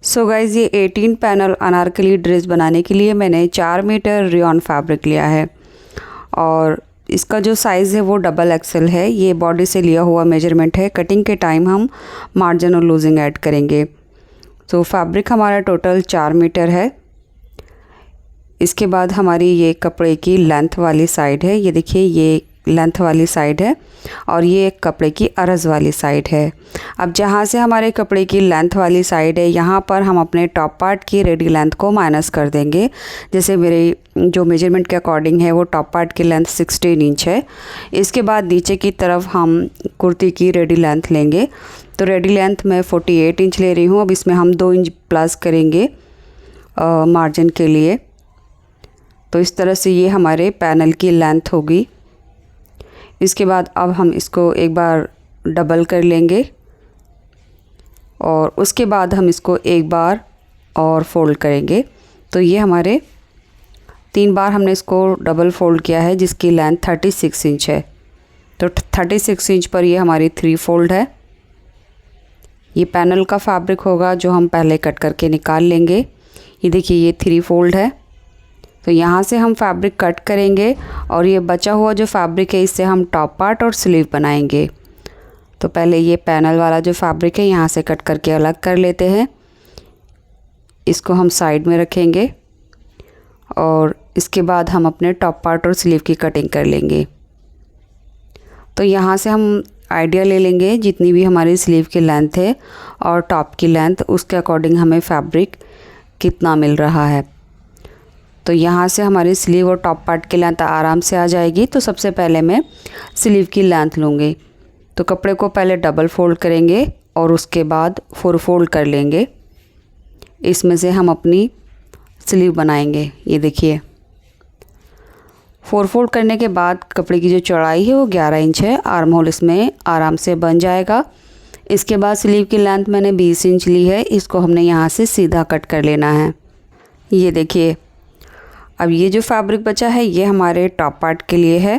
So guys, ये 18 panel Anarkali dress बनाने के लिए मैंने 4 मीटर रेयॉन फैब्रिक लिया है और इसका जो साइज़ है वो डबल एक्सेल है। ये बॉडी से लिया हुआ मेजरमेंट है। कटिंग के टाइम हम मार्जिन और लूजिंग ऐड करेंगे। तो फैब्रिक हमारा टोटल 4 मीटर है। इसके बाद हमारी ये कपड़े की लेंथ वाली साइड है। ये देखिए, ये लेंथ वाली साइड है और ये कपड़े की अरज़ वाली साइड है। अब जहाँ से हमारे कपड़े की लेंथ वाली साइड है, यहाँ पर हम अपने टॉप पार्ट की रेडी लेंथ को माइनस कर देंगे। जैसे मेरे जो मेजरमेंट के अकॉर्डिंग है वो टॉप पार्ट की लेंथ 16 इंच है। इसके बाद नीचे की तरफ हम कुर्ती की रेडी लेंथ लेंगे। तो रेडी लेंथ मैं 48 इंच ले रही हूँ। अब इसमें हम 2 इंच प्लस करेंगे मार्जिन के लिए। तो इस तरह से ये हमारे पैनल की लेंथ होगी। इसके बाद अब हम इसको एक बार डबल कर लेंगे और उसके बाद हम इसको एक बार और फोल्ड करेंगे। तो ये हमारे 3 बार हमने इसको डबल फोल्ड किया है, जिसकी लेंथ 36 इंच है। तो 36 इंच पर ये हमारी 3 फोल्ड है। ये पैनल का फैब्रिक होगा जो हम पहले कट करके निकाल लेंगे। ये देखिए, ये 3 फोल्ड है। तो यहाँ से हम फैब्रिक कट करेंगे और ये बचा हुआ जो फैब्रिक है इससे हम टॉप पार्ट और स्लीव बनाएंगे। तो पहले ये पैनल वाला जो फैब्रिक है यहाँ से कट करके अलग कर लेते हैं। इसको हम साइड में रखेंगे और इसके बाद हम अपने टॉप पार्ट और स्लीव की कटिंग कर लेंगे। तो यहाँ से हम आइडिया ले लेंगे जितनी भी हमारी स्लीव की लेंथ है और टॉप की लेंथ, उसके अकॉर्डिंग हमें फैब्रिक कितना मिल रहा है। तो यहाँ से हमारी स्लीव और टॉप पार्ट की लेंथ आराम से आ जाएगी। तो सबसे पहले मैं स्लीव की लेंथ लूँगी। तो कपड़े को पहले डबल फोल्ड करेंगे और उसके बाद 4 फोल्ड कर लेंगे। इसमें से हम अपनी स्लीव बनाएंगे। ये देखिए, 4 फोल्ड करने के बाद कपड़े की जो चौड़ाई है वो 11 इंच है। आर्म होल इसमें आराम से बन जाएगा। इसके बाद स्लीव की लेंथ मैंने 20 इंच ली है। इसको हमने यहाँ से सीधा कट कर लेना है। ये देखिए, अब ये जो फैब्रिक बचा है ये हमारे टॉप पार्ट के लिए है।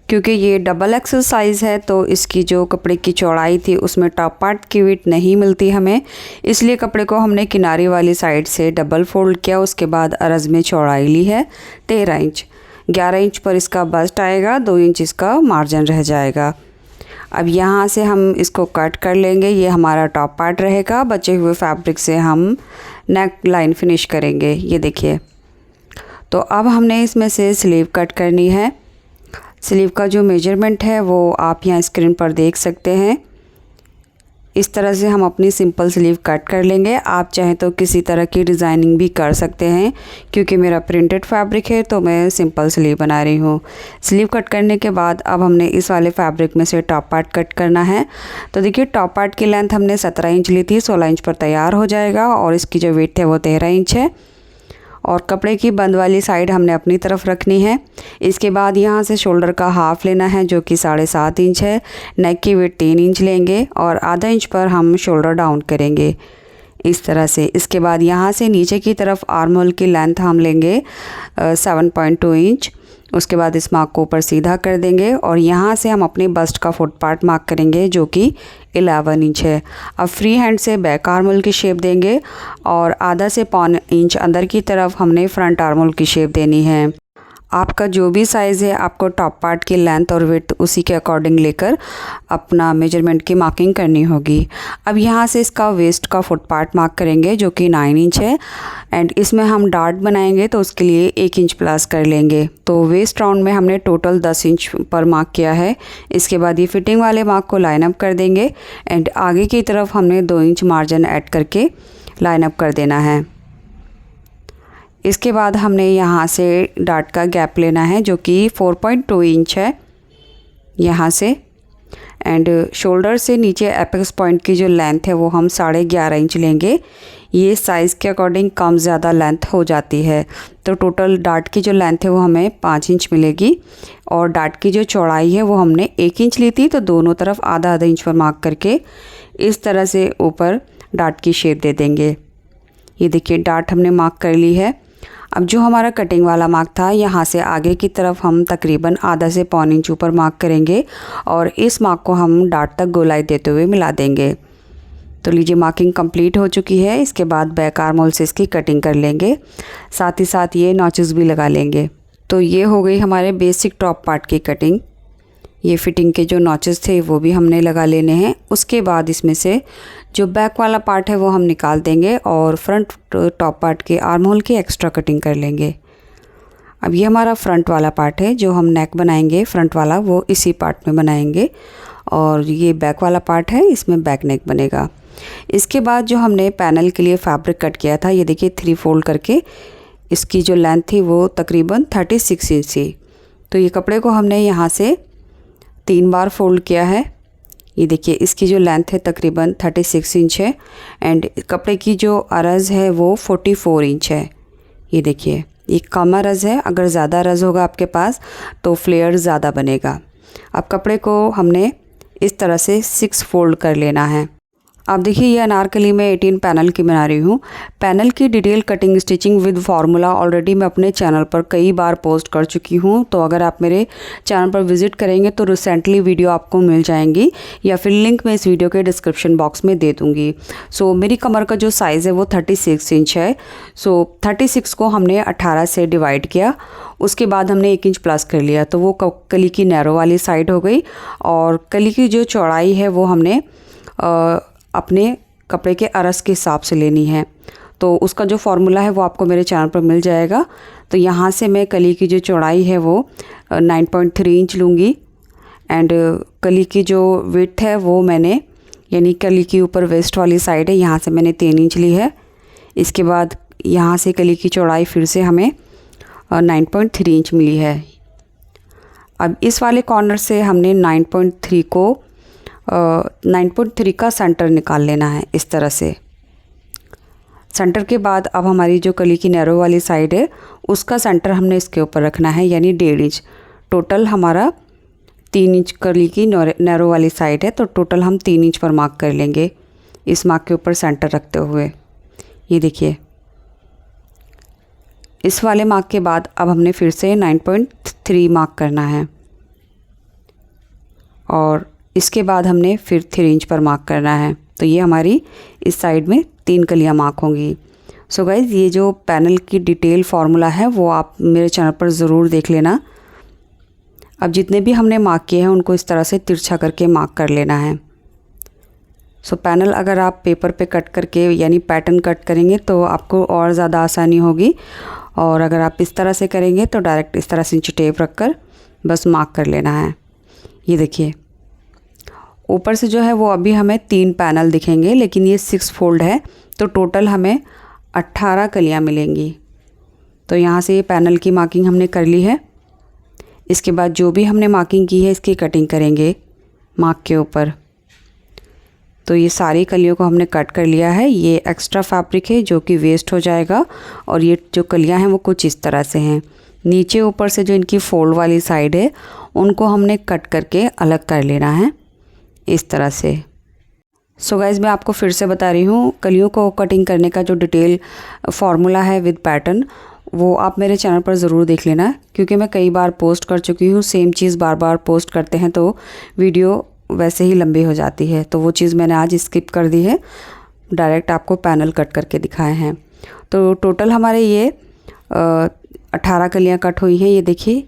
क्योंकि ये डबल एक्सेल साइज़ है तो इसकी जो कपड़े की चौड़ाई थी उसमें टॉप पार्ट की विड्थ नहीं मिलती हमें, इसलिए कपड़े को हमने किनारे वाली साइड से डबल फोल्ड किया। उसके बाद अरज़ में चौड़ाई ली है 13 इंच। 11 इंच पर इसका बस्ट आएगा, 2 इंच इसका मार्जिन रह जाएगा। अब यहाँ से हम इसको कट कर लेंगे। ये हमारा टॉप पार्ट रहेगा। बचे हुए फैब्रिक से हम नेक लाइन फिनिश करेंगे। ये देखिए, तो अब हमने इसमें से स्लीव कट करनी है। स्लीव का जो मेजरमेंट है वो आप यहाँ स्क्रीन पर देख सकते हैं। इस तरह से हम अपनी सिंपल स्लीव कट कर लेंगे। आप चाहें तो किसी तरह की डिज़ाइनिंग भी कर सकते हैं। क्योंकि मेरा प्रिंटेड फैब्रिक है तो मैं सिंपल स्लीव बना रही हूँ। स्लीव कट करने के बाद अब हमने इस वाले फैब्रिक में से टॉप पार्ट कट करना है। तो देखिए, टॉप पार्ट की लेंथ हमने 17 इंच ली थी। 16 इंच पर तैयार हो जाएगा और इसकी जो विड्थ है वो 13 इंच है। और कपड़े की बंद वाली साइड हमने अपनी तरफ रखनी है। इसके बाद यहाँ से शोल्डर का हाफ़ लेना है जो कि 7.5 इंच है। नेक की विड्थ 3 इंच लेंगे और आधा इंच पर हम शोल्डर डाउन करेंगे इस तरह से। इसके बाद यहाँ से नीचे की तरफ आर्म होल की लेंथ हम लेंगे 7.2 इंच। उसके बाद इस मार्क को ऊपर सीधा कर देंगे और यहाँ से हम अपने बस्ट का फुट पार्ट मार्क करेंगे जो कि 11 इंच है। अब फ्री हैंड से बैक आर्म होल की शेप देंगे और आधा से 1.25 इंच अंदर की तरफ हमने फ्रंट आर्म होल की शेप देनी है। आपका जो भी साइज़ है आपको टॉप पार्ट की लेंथ और विड्थ उसी के अकॉर्डिंग लेकर अपना मेजरमेंट की मार्किंग करनी होगी। अब यहाँ से इसका वेस्ट का फुट पार्ट मार्क करेंगे जो कि 9 इंच है एंड इसमें हम डार्ट बनाएंगे तो उसके लिए 1 इंच प्लस कर लेंगे। तो वेस्ट राउंड में हमने टोटल 10 इंच पर मार्क किया है। इसके बाद ये फिटिंग वाले मार्क को लाइन अप कर देंगे एंड आगे की तरफ हमने 2 इंच मार्जिन ऐड करके लाइन अप कर देना है। इसके बाद हमने यहाँ से डार्ट का गैप लेना है जो कि 4.2 इंच है यहाँ से। एंड शोल्डर से नीचे एपेक्स पॉइंट की जो लेंथ है वो हम 11.5 इंच लेंगे। ये साइज़ के अकॉर्डिंग कम ज़्यादा लेंथ हो जाती है। तो टोटल डार्ट की जो लेंथ है वो हमें 5 इंच मिलेगी और डार्ट की जो चौड़ाई है वो हमने 1 इंच ली थी। तो दोनों तरफ आधा आधा इंच पर मार्क करके इस तरह से ऊपर डार्ट की शेप दे देंगे। ये देखिए, डार्ट हमने मार्क कर ली है। अब जो हमारा कटिंग वाला मार्क था यहाँ से आगे की तरफ हम तकरीबन आधा से 1.25 इंच ऊपर मार्क करेंगे और इस मार्क को हम डार्ट तक गोलाई देते हुए मिला देंगे। तो लीजिए मार्किंग कंप्लीट हो चुकी है। इसके बाद बैक आर्म होल से इसकी कटिंग कर लेंगे, साथ ही साथ ये नॉचेस भी लगा लेंगे। तो ये हो गई हमारे बेसिक टॉप पार्ट की कटिंग। ये फिटिंग के जो नॉचेस थे वो भी हमने लगा लेने हैं। उसके बाद इसमें से जो बैक वाला पार्ट है वो हम निकाल देंगे और फ्रंट टॉप पार्ट के आर्म होल की एक्स्ट्रा कटिंग कर लेंगे। अब ये हमारा फ्रंट वाला पार्ट है, जो हम नेक बनाएंगे फ्रंट वाला वो इसी पार्ट में बनाएंगे, और ये बैक वाला पार्ट है, इसमें बैक नेक बनेगा। इसके बाद जो हमने पैनल के लिए फैब्रिक कट किया था, ये देखिए 3 फोल्ड करके इसकी जो लेंथ थी वो तकरीबन 36 इंच थी। तो ये कपड़े को हमने यहाँ से 3 बार फोल्ड किया है। ये देखिए इसकी जो लेंथ है तकरीबन 36 इंच है, एंड कपड़े की जो अरज़ है वो 44 इंच है। ये देखिए ये कम अरज़ है, अगर ज़्यादा अरज़ होगा आपके पास तो फ्लेयर ज़्यादा बनेगा। अब कपड़े को हमने इस तरह से 6 फोल्ड कर लेना है। अब देखिए ये अनारकली में 18 पैनल की बना रही हूँ। पैनल की detail cutting stitching with formula already मैं अपने चैनल पर कई बार पोस्ट कर चुकी हूँ, तो अगर आप मेरे चैनल पर विजिट करेंगे तो रिसेंटली वीडियो आपको मिल जाएंगी, या फिर लिंक मैं इस वीडियो के डिस्क्रिप्शन बॉक्स में दे दूँगी। सो मेरी कमर का जो साइज़ है वो 36 इंच है। सो 36 को हमने 18 से डिवाइड किया, उसके बाद हमने 1 इंच प्लस कर लिया, तो वो कली की नैरो वाली साइड हो गई। और कली की जो चौड़ाई है वो हमने अपने कपड़े के अरज़ के हिसाब से लेनी है, तो उसका जो फार्मूला है वो आपको मेरे चैनल पर मिल जाएगा। तो यहाँ से मैं कली की जो चौड़ाई है वो 9.3 इंच लूँगी, एंड कली की जो विड्थ है वो मैंने, यानी कली की ऊपर वेस्ट वाली साइड है, यहाँ से मैंने 3 इंच ली है। इसके बाद यहाँ से कली की चौड़ाई फिर से हमें 9.3 इंच मिली है। अब इस वाले कॉर्नर से हमने 9.3 को 9.3 का सेंटर निकाल लेना है इस तरह से। सेंटर के बाद अब हमारी जो कली की नैरो वाली साइड है उसका सेंटर हमने इसके ऊपर रखना है, यानी 1.5 इंच। टोटल हमारा 3 इंच कली की नैरो वाली साइड है, तो टोटल हम 3 इंच पर मार्क कर लेंगे इस मार्क के ऊपर सेंटर रखते हुए। ये देखिए इस वाले मार्क के बाद अब हमने फिर से 9.3 मार्क करना है, और इसके बाद हमने फिर 3 इंच पर मार्क करना है। तो ये हमारी इस साइड में 3 कलियाँ मार्क होंगी। सो गाइज़ ये जो पैनल की डिटेल फार्मूला है वो आप मेरे चैनल पर ज़रूर देख लेना। अब जितने भी हमने मार्क किए हैं उनको इस तरह से तिरछा करके मार्क कर लेना है। सो पैनल अगर आप पेपर पे कट करके यानी पैटर्न कट करेंगे तो आपको और ज़्यादा आसानी होगी, और अगर आप इस तरह से करेंगे तो डायरेक्ट इस तरह से इंची टेप रख कर बस मार्क कर लेना है। ये देखिए ऊपर से जो है वो अभी हमें 3 पैनल दिखेंगे, लेकिन ये 6 फोल्ड है, तो टोटल हमें 18 कलियाँ मिलेंगी। तो यहाँ से ये पैनल की मार्किंग हमने कर ली है। इसके बाद जो भी हमने मार्किंग की है इसकी कटिंग करेंगे मार्क के ऊपर। तो ये सारी कलियों को हमने कट कर लिया है। ये एक्स्ट्रा फैब्रिक है जो कि वेस्ट हो जाएगा, और ये जो कलियाँ हैं वो कुछ इस तरह से हैं। नीचे ऊपर से जो इनकी फोल्ड वाली साइड है उनको हमने कट करके अलग कर लेना है इस तरह से। सो गाइज़ मैं आपको फिर से बता रही हूँ, कलियों को कटिंग करने का जो डिटेल फार्मूला है विद पैटर्न वो आप मेरे चैनल पर ज़रूर देख लेना, क्योंकि मैं कई बार पोस्ट कर चुकी हूँ। सेम चीज़ बार बार पोस्ट करते हैं तो वीडियो वैसे ही लंबी हो जाती है, तो वो चीज़ मैंने आज स्किप कर दी है, डायरेक्ट आपको पैनल कट करके दिखाए हैं। तो टोटल हमारे ये 18 कलियाँ कट हुई हैं। ये देखिए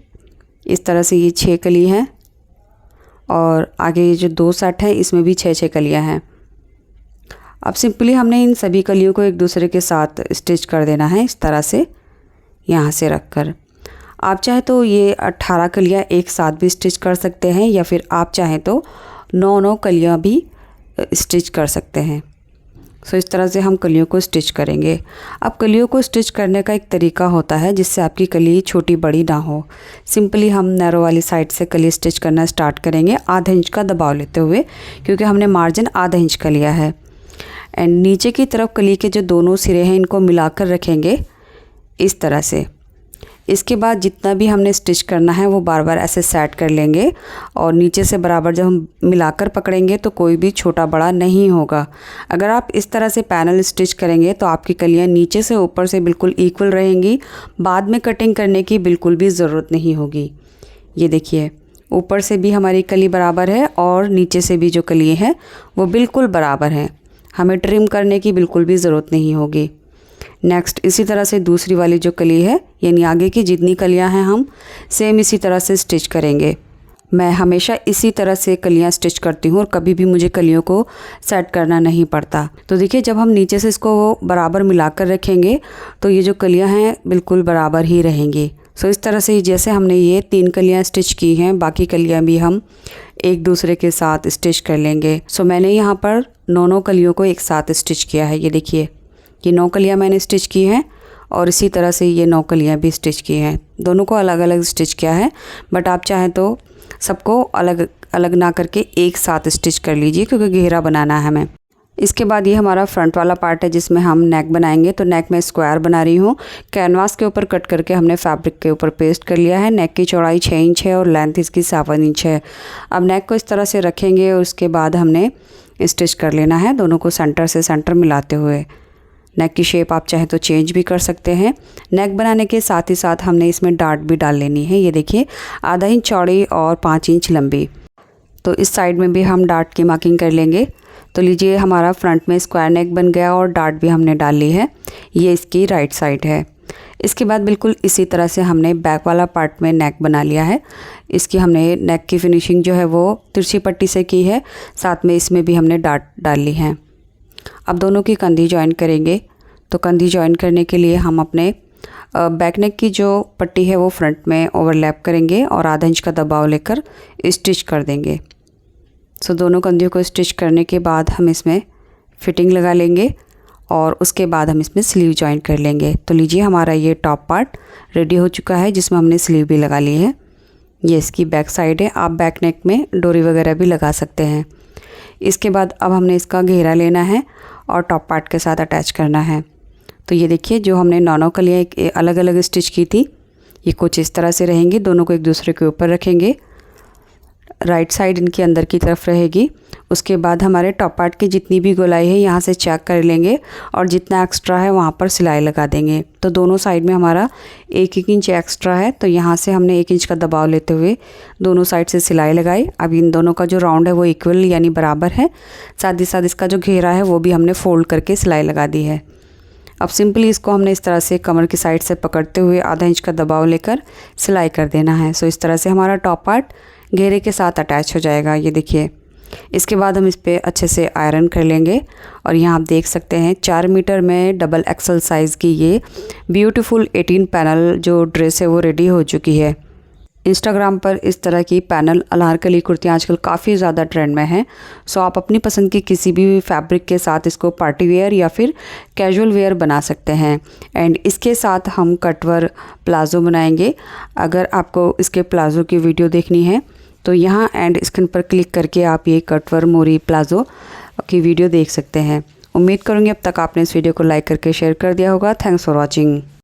इस तरह से ये 6 कली हैं, और आगे ये जो 2 सेट है इसमें भी 6-6 कलियाँ हैं। अब सिंपली हमने इन सभी कलियों को एक दूसरे के साथ स्टिच कर देना है इस तरह से, यहाँ से रख कर। आप चाहे तो ये 18 कलियाँ एक साथ भी स्टिच कर सकते हैं, या फिर आप चाहें तो 9 कलियाँ भी स्टिच कर सकते हैं। सो इस तरह से हम कलियों को स्टिच करेंगे। अब कलियों को स्टिच करने का एक तरीका होता है जिससे आपकी कली छोटी बड़ी ना हो। सिंपली हम नैरो वाली साइड से कली स्टिच करना स्टार्ट करेंगे आधा इंच का दबाव लेते हुए, क्योंकि हमने मार्जिन आधा इंच का लिया है। एंड नीचे की तरफ कली के जो दोनों सिरे हैं इनको मिलाकर रखेंगे इस तरह से। इसके बाद जितना भी हमने स्टिच करना है वो बार बार ऐसे सेट कर लेंगे, और नीचे से बराबर जब हम मिलाकर पकड़ेंगे तो कोई भी छोटा बड़ा नहीं होगा। अगर आप इस तरह से पैनल स्टिच करेंगे तो आपकी कलियां नीचे से ऊपर से बिल्कुल इक्वल रहेंगी, बाद में कटिंग करने की बिल्कुल भी ज़रूरत नहीं होगी। ये देखिए ऊपर से भी हमारी कली बराबर है और नीचे से भी जो कली है वो बिल्कुल बराबर है। हमें ट्रिम करने की बिल्कुल भी ज़रूरत नहीं होगी। नेक्स्ट इसी तरह से दूसरी वाली जो कली है, यानी आगे की जितनी कलियां हैं हम सेम इसी तरह से स्टिच करेंगे। मैं हमेशा इसी तरह से कलियां स्टिच करती हूँ और कभी भी मुझे कलियों को सेट करना नहीं पड़ता। तो देखिए जब हम नीचे से इसको बराबर मिलाकर रखेंगे तो ये जो कलियां हैं बिल्कुल बराबर ही रहेंगी। सो इस तरह से जैसे हमने ये 3 कलियां स्टिच की हैं, बाकी कलियां भी हम एक दूसरे के साथ स्टिच कर लेंगे। सो मैंने यहाँ पर 9 कलियों को एक साथ स्टिच किया है। ये देखिए ये 9 कलियां मैंने स्टिच की हैं और इसी तरह से ये 9 कलियां भी स्टिच की हैं। दोनों को अलग अलग स्टिच किया है, बट आप चाहें तो सबको अलग अलग ना करके एक साथ स्टिच कर लीजिए क्योंकि घेरा बनाना है हमें। इसके बाद ये हमारा फ्रंट वाला पार्ट है जिसमें हम नेक बनाएंगे। तो नेक में स्क्वायर बना रही हूँ। कैनवास के ऊपर कट करके हमने फैब्रिक के ऊपर पेस्ट कर लिया है। नेक की चौड़ाई 6 इंच है और लेंथ इसकी 7 इंच है। अब नेक को इस तरह से रखेंगे और उसके बाद हमने स्टिच कर लेना है, दोनों को सेंटर से सेंटर मिलाते हुए। नेक की शेप आप चाहे तो चेंज भी कर सकते हैं। नेक बनाने के साथ ही साथ हमने इसमें डार्ट भी डाल लेनी है। ये देखिए आधा इंच चौड़ी और 5 इंच लंबी। तो इस साइड में भी हम डार्ट की मार्किंग कर लेंगे। तो लीजिए हमारा फ्रंट में स्क्वायर नेक बन गया और डार्ट भी हमने डाल ली है। ये इसकी राइट साइड है। इसके बाद बिल्कुल इसी तरह से हमने बैक वाला पार्ट में नेक बना लिया है। इसकी हमने नेक की फिनिशिंग जो है वो तिरछी पट्टी से की है, साथ में इसमें भी हमने डार्ट डाल ली है। अब दोनों की कंधी ज्वाइन करेंगे। तो कंधी ज्वाइन करने के लिए हम अपने बैक नेक की जो पट्टी है वो फ्रंट में ओवरलैप करेंगे और आधा इंच का दबाव लेकर स्टिच कर देंगे। सो दोनों कंधियों को स्टिच करने के बाद हम इसमें फिटिंग लगा लेंगे और उसके बाद हम इसमें स्लीव ज्वाइन कर लेंगे। तो लीजिए हमारा ये टॉप पार्ट रेडी हो चुका है जिसमें हमने स्लीव भी लगा ली है। ये इसकी बैक साइड है। आप बैक नेक में डोरी वगैरह भी लगा सकते हैं। इसके बाद अब हमने इसका घेरा लेना है और टॉप पार्ट के साथ अटैच करना है। तो ये देखिए जो हमने 9 कलियाँ अलग अलग स्टिच की थी, ये कुछ इस तरह से रहेंगी। दोनों को एक दूसरे के ऊपर रखेंगे। राइट साइड इनकी अंदर की तरफ रहेगी। उसके बाद हमारे टॉप पार्ट की जितनी भी गोलाई है यहाँ से चेक कर लेंगे और जितना एक्स्ट्रा है वहाँ पर सिलाई लगा देंगे। तो दोनों साइड में हमारा 1-1 इंच एक्स्ट्रा है, तो यहाँ से हमने 1 इंच का दबाव लेते हुए दोनों साइड से सिलाई लगाई। अब इन दोनों का जो राउंड है वो इक्वल यानी बराबर है। साथ ही साथ इसका जो घेरा है वो भी हमने फोल्ड करके सिलाई लगा दी है। अब सिंपली इसको हमने इस तरह से कमर की साइड से पकड़ते हुए आधा इंच का दबाव लेकर सिलाई कर देना है। सो इस तरह से हमारा टॉप पार्ट घेरे के साथ अटैच हो जाएगा। ये देखिए इसके बाद हम इस पर अच्छे से आयरन कर लेंगे और यहाँ आप देख सकते हैं 4 मीटर में डबल एक्सल साइज़ की ये ब्यूटीफुल 18 पैनल जो ड्रेस है वो रेडी हो चुकी है। इंस्टाग्राम पर इस तरह की पैनल अनारकली कुर्तियाँ आजकल काफ़ी ज़्यादा ट्रेंड में हैं। सो आप अपनी पसंद की किसी भी फैब्रिक के साथ इसको पार्टी वेयर या फिर कैजुअल वेयर बना सकते हैं। एंड इसके साथ हम कटवर प्लाज़ो बनाएंगे। अगर आपको इसके प्लाज़ो की वीडियो देखनी है तो यहाँ एंड स्क्रीन पर क्लिक करके आप ये कटवर मोरी प्लाज़ो की वीडियो देख सकते हैं। उम्मीद करूँगी अब तक आपने इस वीडियो को लाइक करके शेयर कर दिया होगा। Thanks for watching.